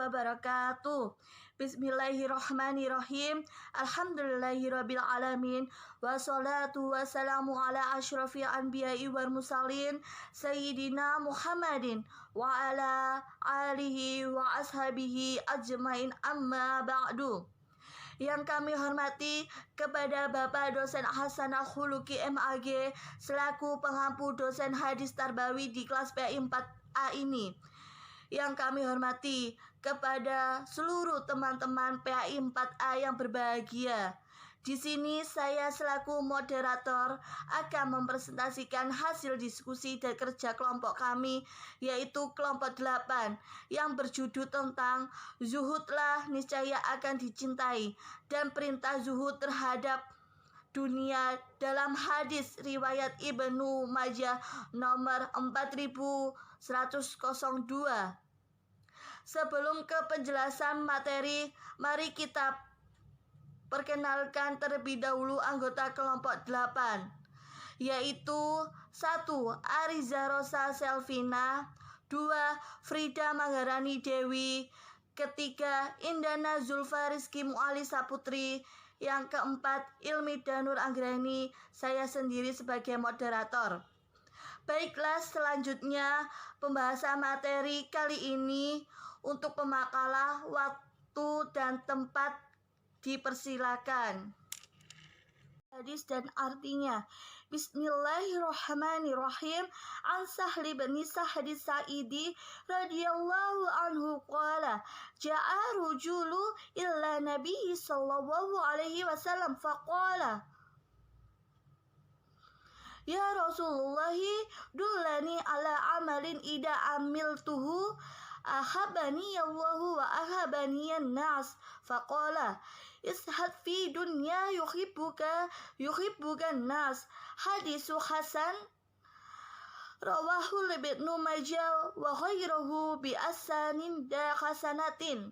wabarakatuh. Bismillahirrahmanirrahim. Alhamdulillahirabbil alamin. Wassalatu wassalamu ala asyrafil anbiya'i wal mursalin sayyidina Muhammadin wa ala alihi wa ashabihi ajmain, amma ba'du. Yang kami hormati kepada Bapak Dosen Hasanah Khuluqi MAG selaku pengampu dosen hadis tarbawi di kelas PAI 4A ini. Yang kami hormati kepada seluruh teman-teman PAI 4A yang berbahagia. Di sini saya selaku moderator akan mempresentasikan hasil diskusi dan kerja kelompok kami, yaitu kelompok 8 yang berjudul tentang zuhudlah niscaya akan dicintai dan perintah zuhud terhadap dunia dalam hadis riwayat Ibnu Majah nomor 4102. Sebelum ke penjelasan materi, mari kita perkenalkan terlebih dahulu anggota kelompok 8, yaitu 1. Ariza Rosa Selvina, 2. Frida Manggarani Dewi, ketiga Indana Zulfa Rizky Mu'alisa Putri, yang keempat Ilmi Danur Anggreni, saya sendiri sebagai moderator. Baiklah, selanjutnya pembahasan materi kali ini. Untuk pemakalah, waktu dan tempat dipersilakan. Hadis dan artinya. Bismillahirrahmanirrahim. An Sahli bin Sa'di Sa'idi radhiyallahu anhu qala ja'a rajulu illa nabiy sallallahu alaihi wasallam faqala ya Rasulullah dullani ala amalin ida amiltuhu ahabani Allahu wa ahabani an-nas faqala ishad fi dunya yuhibbuka an-nas. Hadisu hasan rawahu Ibnu Majah wa ghairuhu bi asanin da hasanatin.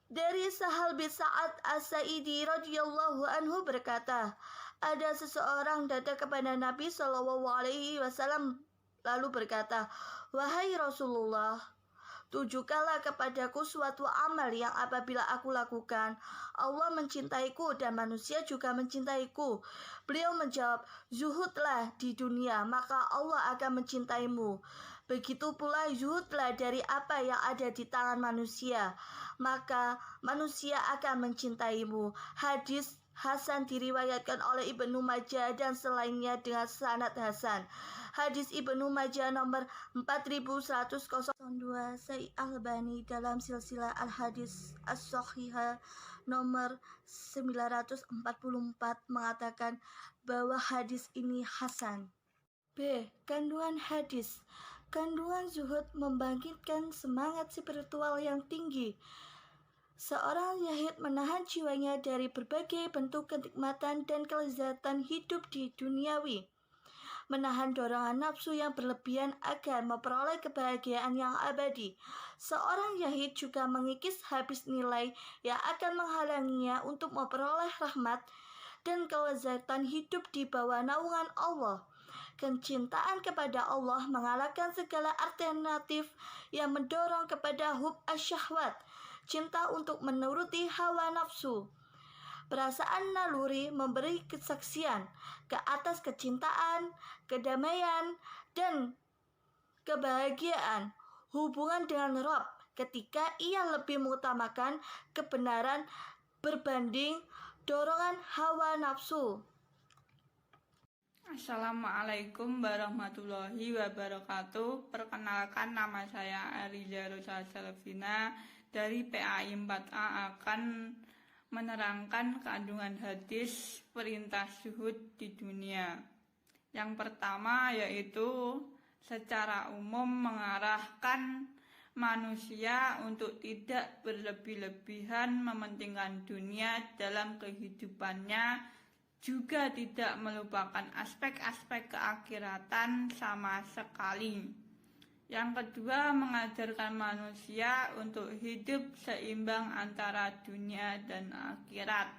Dari Sahal bin Sa'ad As-Sa'idi radhiyallahu anhu berkata, ada seseorang datang kepada Nabi sallallahu alaihi wasallam lalu berkata, wahai Rasulullah, tunjukkanlah kepadaku suatu amal yang apabila aku lakukan, Allah mencintaiku dan manusia juga mencintaiku. Beliau menjawab, zuhudlah di dunia, maka Allah akan mencintaimu. Begitu pula zuhudlah dari apa yang ada di tangan manusia, maka manusia akan mencintaimu. Hadis Hasan diriwayatkan oleh Ibnu Majah dan selainnya dengan sanad hasan. Hadis Ibnu Majah nomor 4102. Syekh Albani dalam silsilah Al-Hadis As-Shahihah nomor 944 mengatakan bahwa hadis ini hasan. B. Kandungan hadis. Kandungan zuhud membangkitkan semangat spiritual yang tinggi. Seorang yahid menahan jiwanya dari berbagai bentuk kenikmatan dan kelezatan hidup di duniawi, menahan dorongan nafsu yang berlebihan agar memperoleh kebahagiaan yang abadi. Seorang yahid juga mengikis habis nilai yang akan menghalanginya untuk memperoleh rahmat dan kelezatan hidup di bawah naungan Allah. Kecintaan kepada Allah mengalahkan segala alternatif yang mendorong kepada hub asyahwat, cinta untuk menuruti hawa nafsu. Perasaan naluri memberi kesaksian ke atas kecintaan, kedamaian, dan kebahagiaan hubungan dengan Rabb ketika ia lebih mengutamakan kebenaran berbanding dorongan hawa nafsu. Assalamualaikum warahmatullahi wabarakatuh. Perkenalkan, nama saya Ariza Rosa Selvina dari PAI 4A akan menerangkan kandungan hadis perintah zuhud di dunia. Yang pertama yaitu secara umum mengarahkan manusia untuk tidak berlebih-lebihan mementingkan dunia dalam kehidupannya, juga tidak melupakan aspek-aspek keakhiratan sama sekali. Yang kedua, mengajarkan manusia untuk hidup seimbang antara dunia dan akhirat.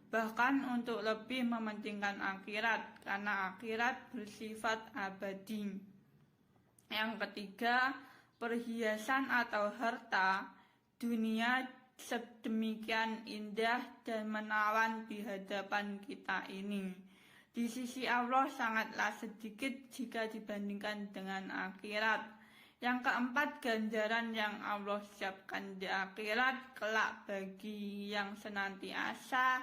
Bahkan untuk lebih mementingkan akhirat, karena akhirat bersifat abadi. Yang ketiga, perhiasan atau harta, dunia sedemikian indah dan menawan di hadapan kita ini. Di sisi Allah sangatlah sedikit jika dibandingkan dengan akhirat. Yang keempat, ganjaran yang Allah siapkan di akhirat kelak bagi yang senantiasa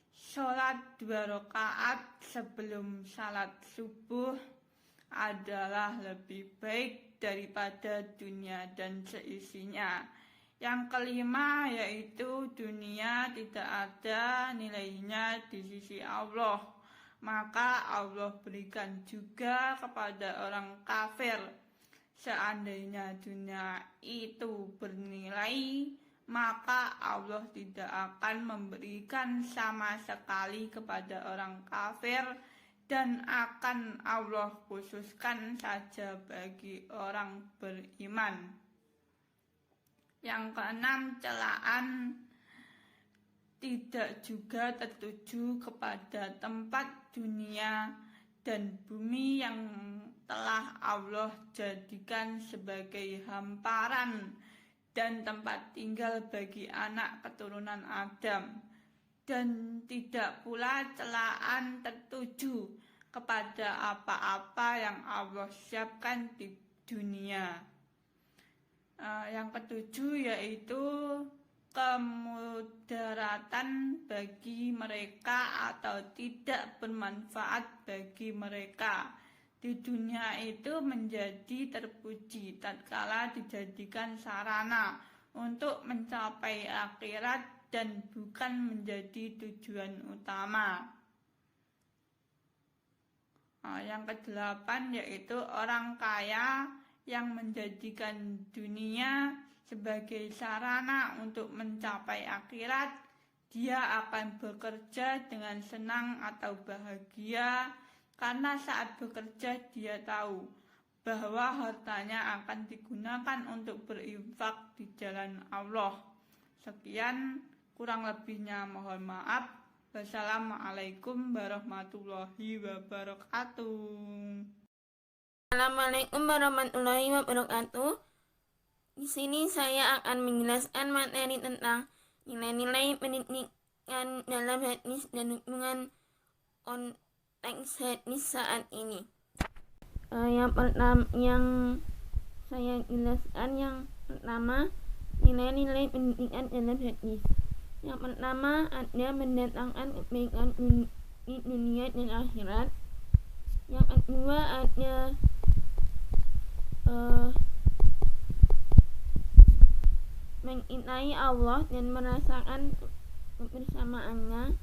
sholat 2 rakaat sebelum salat subuh adalah lebih baik daripada dunia dan seisinya. Yang kelima yaitu dunia tidak ada nilainya di sisi Allah, maka Allah berikan juga kepada orang kafir. Seandainya dunia itu bernilai, maka Allah tidak akan memberikan sama sekali kepada orang kafir dan akan Allah khususkan saja bagi orang beriman. Yang keenam, celaan tidak juga tertuju kepada tempat dunia dan bumi yang telah Allah jadikan sebagai hamparan dan tempat tinggal bagi anak keturunan Adam, dan tidak pula celaan tertuju kepada apa-apa yang Allah siapkan di dunia. Yang ketujuh yaitu kemudaratan bagi mereka atau tidak bermanfaat bagi mereka di dunia itu menjadi terpuji tatkala dijadikan sarana untuk mencapai akhirat dan bukan menjadi tujuan utama. Yang kedelapan yaitu orang kaya yang menjadikan dunia sebagai sarana untuk mencapai akhirat. Dia akan bekerja dengan senang atau bahagia karena saat bekerja dia tahu bahwa hartanya akan digunakan untuk berinfak di jalan Allah. Sekian, kurang lebihnya mohon maaf. Wassalamualaikum warahmatullahi wabarakatuh. Assalamualaikum warahmatullahi wabarakatuh. Di sini saya akan menjelaskan materi tentang nilai-nilai pendidikan dalam hadis dan hubungan konteks hadis saat ini. Yang saya jelaskan yang pertama, nilai-nilai pendidikan dalam hadis. Yang pertama, ada mendatangkan kebaikan di dunia dan akhirat. Yang kedua, ada mencintai Allah dan merasakan kebersamaannya.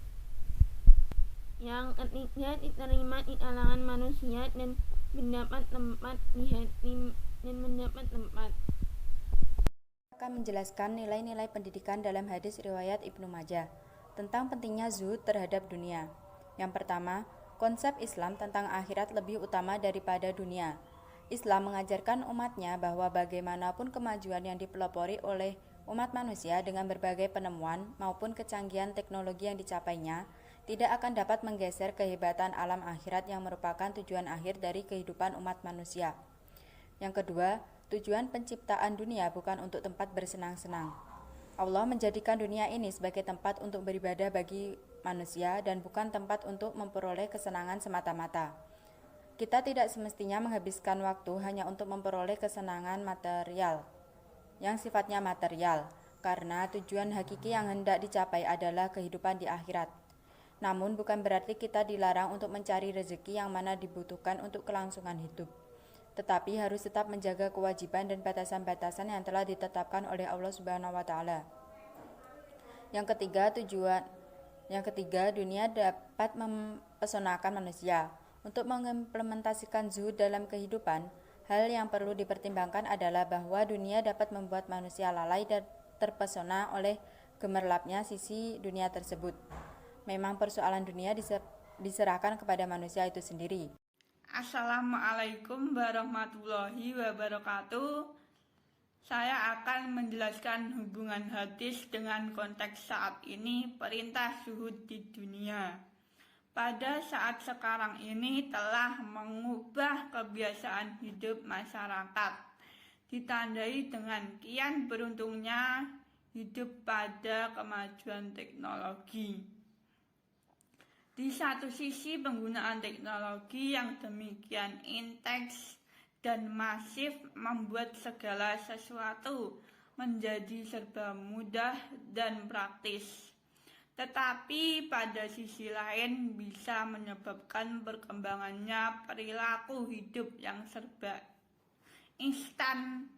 Yang ketiga, diterima di kalangan manusia dan mendapat tempat di hati dan mendapat tempat. Akan menjelaskan nilai-nilai pendidikan dalam hadis riwayat Ibnu Majah tentang pentingnya zuhud terhadap dunia. Yang pertama, konsep Islam tentang akhirat lebih utama daripada dunia. Islam mengajarkan umatnya bahwa bagaimanapun kemajuan yang dipelopori oleh umat manusia dengan berbagai penemuan maupun kecanggihan teknologi yang dicapainya, tidak akan dapat menggeser kehebatan alam akhirat yang merupakan tujuan akhir dari kehidupan umat manusia. Yang kedua, tujuan penciptaan dunia bukan untuk tempat bersenang-senang. Allah menjadikan dunia ini sebagai tempat untuk beribadah bagi manusia dan bukan tempat untuk memperoleh kesenangan semata-mata. Kita tidak semestinya menghabiskan waktu hanya untuk memperoleh kesenangan material yang sifatnya material, karena tujuan hakiki yang hendak dicapai adalah kehidupan di akhirat. Namun bukan berarti kita dilarang untuk mencari rezeki yang mana dibutuhkan untuk kelangsungan hidup, tetapi harus tetap menjaga kewajiban dan batasan-batasan yang telah ditetapkan oleh Allah Subhanahu wa taala. Yang ketiga, dunia dapat mempesonakan manusia. Untuk mengimplementasikan zuhud dalam kehidupan, hal yang perlu dipertimbangkan adalah bahwa dunia dapat membuat manusia lalai dan terpesona oleh gemerlapnya sisi dunia tersebut. Memang persoalan dunia diserahkan kepada manusia itu sendiri. Assalamualaikum warahmatullahi wabarakatuh. Saya akan menjelaskan hubungan hadis dengan konteks saat ini, perintah zuhud di dunia. Pada saat sekarang ini telah mengubah kebiasaan hidup masyarakat. ditandai dengan kian beruntungnya hidup pada kemajuan teknologi. Di satu sisi, penggunaan teknologi yang demikian intens dan masif membuat segala sesuatu menjadi serba mudah dan praktis. Tetapi pada sisi lain bisa menyebabkan perkembangannya perilaku hidup yang serba instan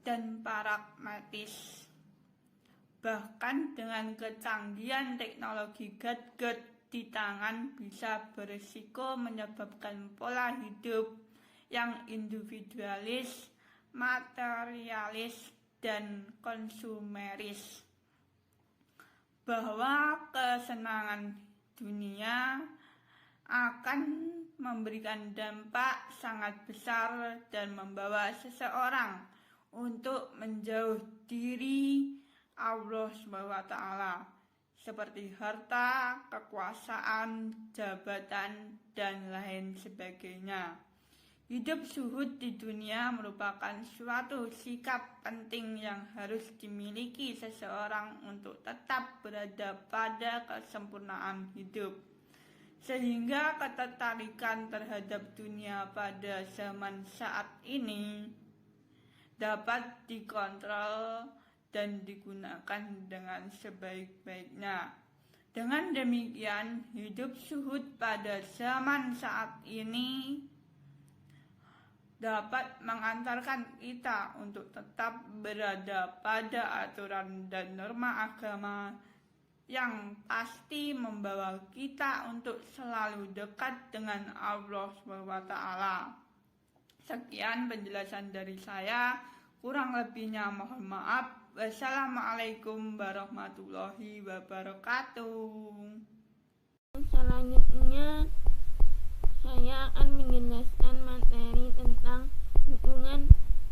dan pragmatis. Bahkan dengan kecanggihan teknologi gadget di tangan bisa berisiko menyebabkan pola hidup yang individualis, materialis, dan konsumeris, bahwa kesenangan dunia akan memberikan dampak sangat besar dan membawa seseorang untuk menjauh diri Allah SWT, seperti harta, kekuasaan, jabatan, dan lain sebagainya. Hidup zuhud di dunia merupakan suatu sikap penting yang harus dimiliki seseorang untuk tetap berada pada kesempurnaan hidup. Sehingga ketertarikan terhadap dunia pada zaman saat ini dapat dikontrol dan digunakan dengan sebaik-baiknya. Dengan demikian, hidup zuhud pada zaman saat ini dapat mengantarkan kita untuk tetap berada pada aturan dan norma agama yang pasti membawa kita untuk selalu dekat dengan Allah SWT. Sekian penjelasan dari saya, kurang lebihnya mohon maaf. Wassalamualaikum warahmatullahi wabarakatuh. Selanjutnya saya akan menjelaskan materi tentang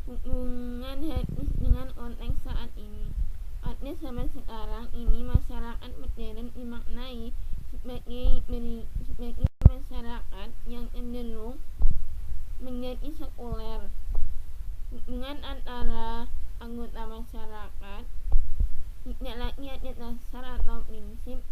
hubungan hadis dengan konteks saat ini. Hadis zaman sekarang ini masyarakat modern dimaknai sebagai masyarakat yang cenderung menjadi sekuler. Hubungan antara anggota masyarakat tidak lagi ada dasar atau prinsip